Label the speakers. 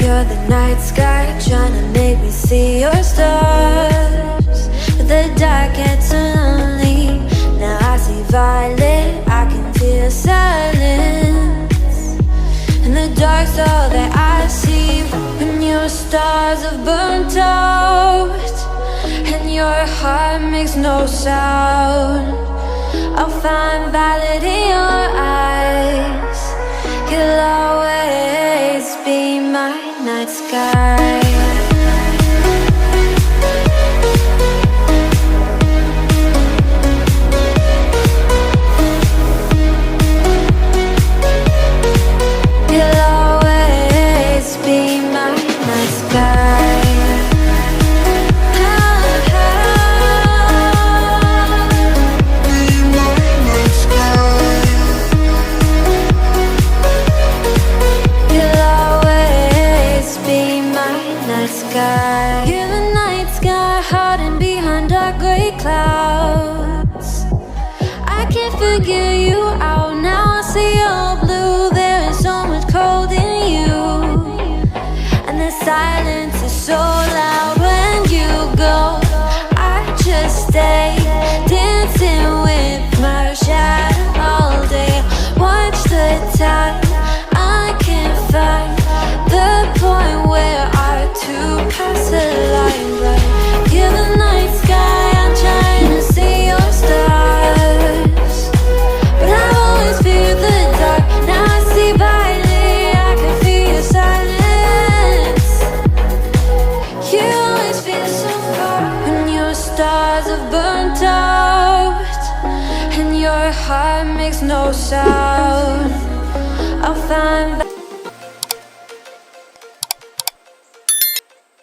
Speaker 1: You're the night sky, trying to make me see your stars. But the dark gets so lonely. Now I see violet, I can feel silence. And the dark's all that I see. When your stars have burnt out and your heart makes no sound, I'll find violet in your eyes. You'll always be my night sky. You'll always be my night sky. You're the night sky, hiding behind dark gray clouds. I can't figure you out now. I see you're blue. There is so much cold in you, and the silence is so loud when you go. I just stay dancing with my shadow all day. Watch the time. I can't find the point where pass the line, but you're the night sky. I'm trying to see your stars, but I always fear the dark. Now I see violet, I can feel your silence. You always feel so far when your stars have burnt out and your heart makes no sound. I'll find